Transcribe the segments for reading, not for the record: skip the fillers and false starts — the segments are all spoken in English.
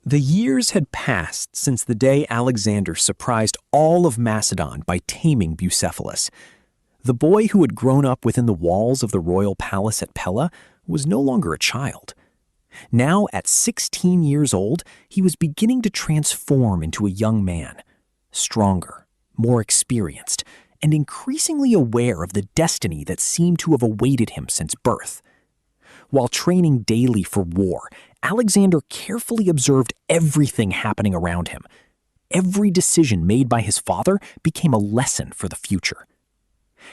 The years had passed since the day Alexander surprised all of Macedon by taming Bucephalus. The boy who had grown up within the walls of the royal palace at Pella was no longer a child. Now, at 16 years old, he was beginning to transform into a young man, stronger, more experienced, and increasingly aware of the destiny that seemed to have awaited him since birth. While training daily for war, Alexander carefully observed everything happening around him. Every decision made by his father became a lesson for the future.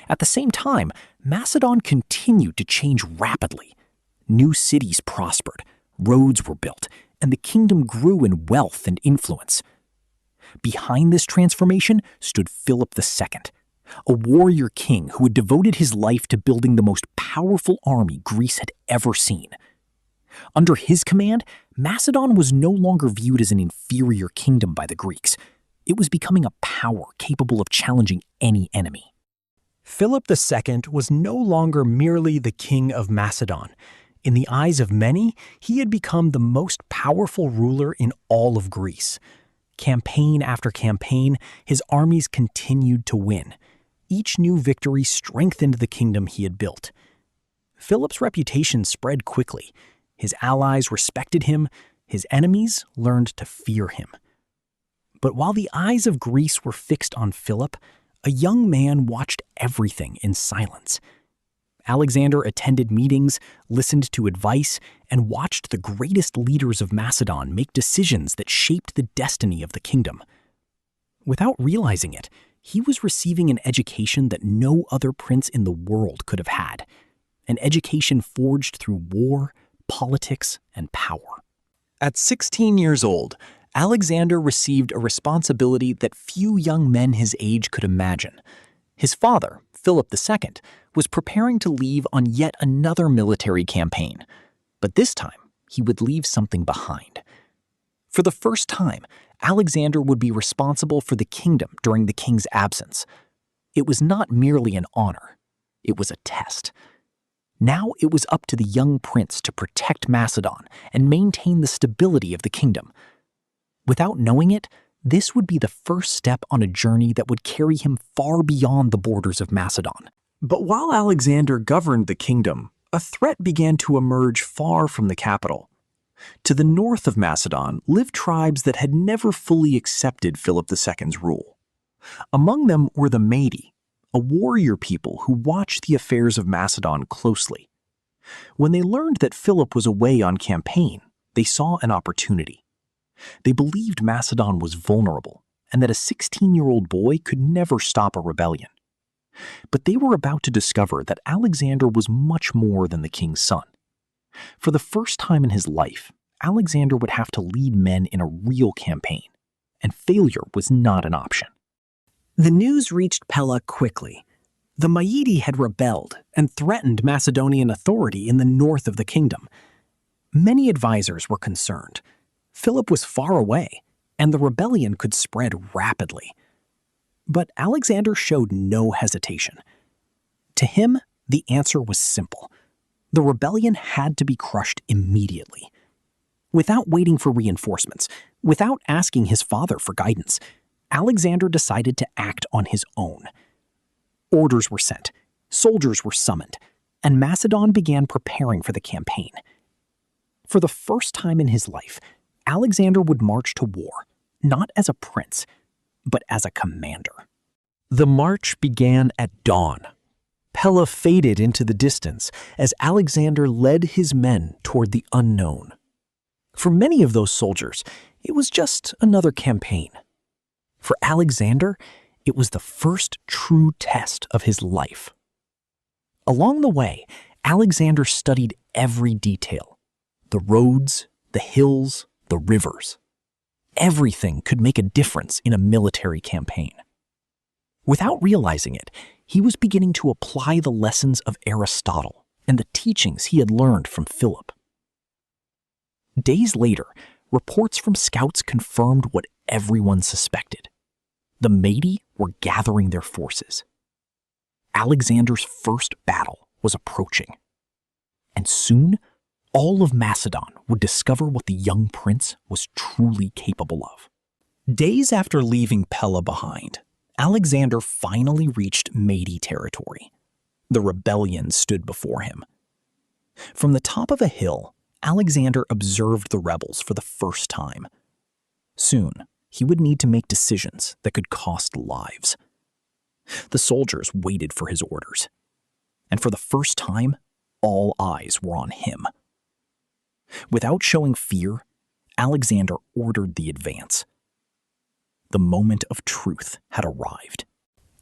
At the same time, Macedon continued to change rapidly. New cities prospered, roads were built, and the kingdom grew in wealth and influence. Behind this transformation stood Philip II, a warrior king who had devoted his life to building the most powerful army Greece had ever seen. Under his command, Macedon was no longer viewed as an inferior kingdom by the Greeks. It was becoming a power capable of challenging any enemy. Philip II was no longer merely the king of Macedon. In the eyes of many, he had become the most powerful ruler in all of Greece. Campaign after campaign, his armies continued to win. Each new victory strengthened the kingdom he had built. Philip's reputation spread quickly. His allies respected him. His enemies learned to fear him. But while the eyes of Greece were fixed on Philip, a young man watched everything in silence. Alexander attended meetings, listened to advice, and watched the greatest leaders of Macedon make decisions that shaped the destiny of the kingdom. Without realizing it, he was receiving an education that no other prince in the world could have had, an education forged through war, politics, and power. At 16 years old, Alexander received a responsibility that few young men his age could imagine. His father, Philip II, was preparing to leave on yet another military campaign, but this time he would leave something behind. For the first time, Alexander would be responsible for the kingdom during the king's absence. It was not merely an honor, it was a test. Now it was up to the young prince to protect Macedon and maintain the stability of the kingdom. Without knowing it, this would be the first step on a journey that would carry him far beyond the borders of Macedon. But while Alexander governed the kingdom, a threat began to emerge far from the capital. To the north of Macedon lived tribes that had never fully accepted Philip II's rule. Among them were the Maedi, a warrior people who watched the affairs of Macedon closely. When they learned that Philip was away on campaign, they saw an opportunity. They believed Macedon was vulnerable and that a 16-year-old boy could never stop a rebellion. But they were about to discover that Alexander was much more than the king's son. For the first time in his life, Alexander would have to lead men in a real campaign, and failure was not an option. The news reached Pella quickly. The Maedi had rebelled and threatened Macedonian authority in the north of the kingdom. Many advisors were concerned. Philip was far away, and the rebellion could spread rapidly. But Alexander showed no hesitation. To him, the answer was simple. The rebellion had to be crushed immediately. Without waiting for reinforcements, without asking his father for guidance, Alexander decided to act on his own. Orders were sent, soldiers were summoned, and Macedon began preparing for the campaign. For the first time in his life, Alexander would march to war, not as a prince, but as a commander. The march began at dawn. Pella faded into the distance as Alexander led his men toward the unknown. For many of those soldiers, it was just another campaign. For Alexander, it was the first true test of his life. Along the way, Alexander studied every detail: the roads, the hills, the rivers. Everything could make a difference in a military campaign. Without realizing it, he was beginning to apply the lessons of Aristotle and the teachings he had learned from Philip. Days later, reports from scouts confirmed what everyone suspected. The Maedi were gathering their forces. Alexander's first battle was approaching. And soon, all of Macedon would discover what the young prince was truly capable of. Days after leaving Pella behind, Alexander finally reached Maedi territory. The rebellion stood before him. From the top of a hill, Alexander observed the rebels for the first time. Soon, he would need to make decisions that could cost lives. The soldiers waited for his orders, and for the first time, all eyes were on him. Without showing fear, Alexander ordered the advance. The moment of truth had arrived.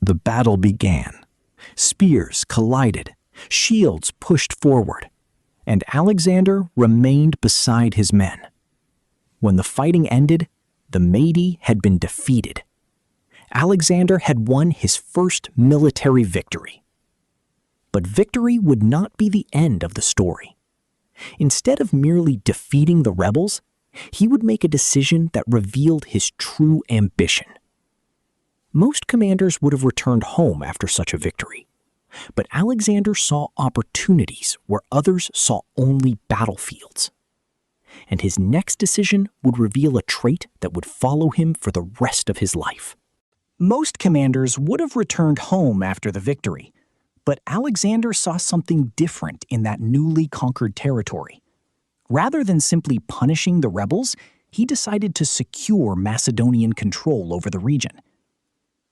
The battle began. Spears collided, shields pushed forward, and Alexander remained beside his men. When the fighting ended, the Maedi had been defeated. Alexander had won his first military victory. But victory would not be the end of the story. Instead of merely defeating the rebels, he would make a decision that revealed his true ambition. Most commanders would have returned home after such a victory, but Alexander saw opportunities where others saw only battlefields. And his next decision would reveal a trait that would follow him for the rest of his life. Most commanders would have returned home after the victory, but Alexander saw something different in that newly conquered territory. Rather than simply punishing the rebels, he decided to secure Macedonian control over the region.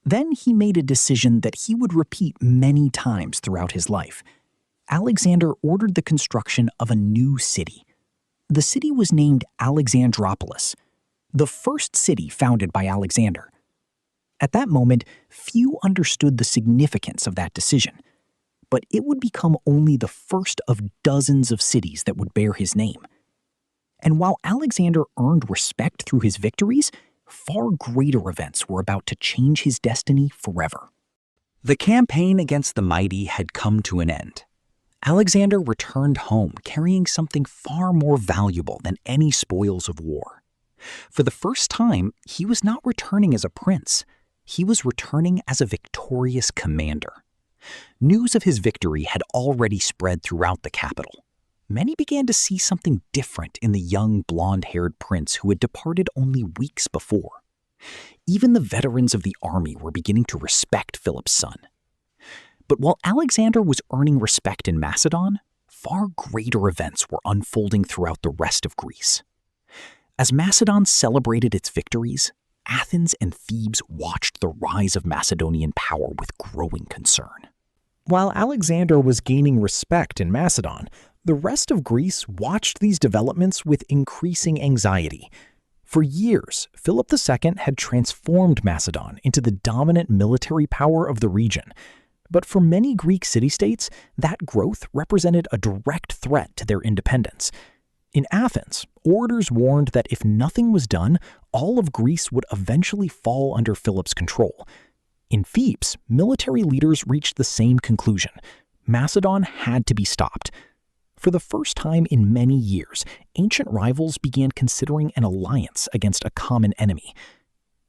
Then he made a decision that he would repeat many times throughout his life. Alexander ordered the construction of a new city. The city was named Alexandropolis, the first city founded by Alexander. At that moment, few understood the significance of that decision, but it would become only the first of dozens of cities that would bear his name. And while Alexander earned respect through his victories, far greater events were about to change his destiny forever. The campaign against the Maedi had come to an end. Alexander returned home carrying something far more valuable than any spoils of war. For the first time, he was not returning as a prince. He was returning as a victorious commander. News of his victory had already spread throughout the capital. Many began to see something different in the young, blonde-haired prince who had departed only weeks before. Even the veterans of the army were beginning to respect Philip's son. But while Alexander was earning respect in Macedon, far greater events were unfolding throughout the rest of Greece. As Macedon celebrated its victories, Athens and Thebes watched the rise of Macedonian power with growing concern. While Alexander was gaining respect in Macedon, the rest of Greece watched these developments with increasing anxiety. For years, Philip II had transformed Macedon into the dominant military power of the region. But for many Greek city-states, that growth represented a direct threat to their independence. In Athens, orators warned that if nothing was done, all of Greece would eventually fall under Philip's control. In Thebes, military leaders reached the same conclusion. Macedon had to be stopped. For the first time in many years, ancient rivals began considering an alliance against a common enemy.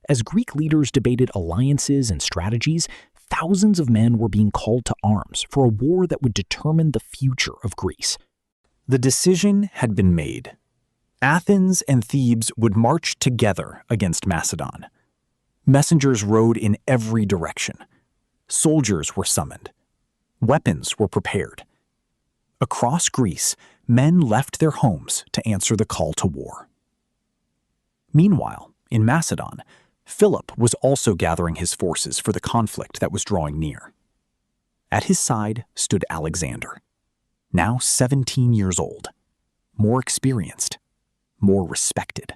As Greek leaders debated alliances and strategies, thousands of men were being called to arms for a war that would determine the future of Greece. The decision had been made. Athens and Thebes would march together against Macedon. Messengers rode in every direction. Soldiers were summoned. Weapons were prepared. Across Greece, men left their homes to answer the call to war. Meanwhile, in Macedon, Philip was also gathering his forces for the conflict that was drawing near. At his side stood Alexander, now 17 years old, more experienced, more respected,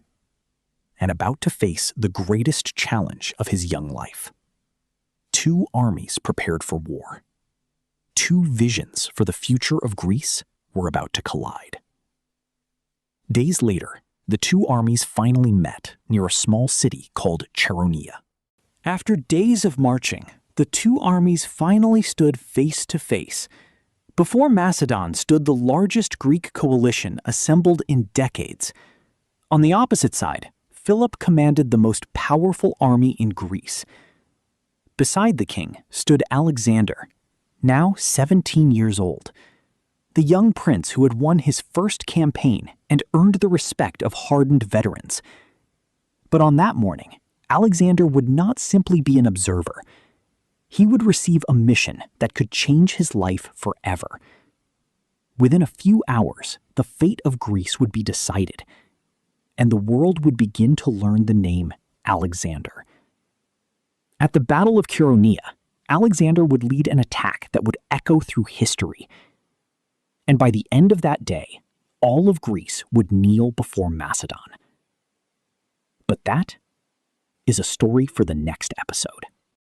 and about to face the greatest challenge of his young life. Two armies prepared for war. Two visions for the future of Greece were about to collide. Days later, the two armies finally met near a small city called Chaeronea. After days of marching, the two armies finally stood face to face. Before Macedon stood the largest Greek coalition assembled in decades. On the opposite side, Philip commanded the most powerful army in Greece. Beside the king stood Alexander, now 17 years old. the young prince who had won his first campaign and earned the respect of hardened veterans. But on that morning, Alexander would not simply be an observer. He would receive a mission that could change his life forever. Within a few hours, the fate of Greece would be decided, and the world would begin to learn the name Alexander. At the Battle of Chaeronea, Alexander would lead an attack that would echo through history. And by the end of that day, all of Greece would kneel before Macedon. But that is a story for the next episode.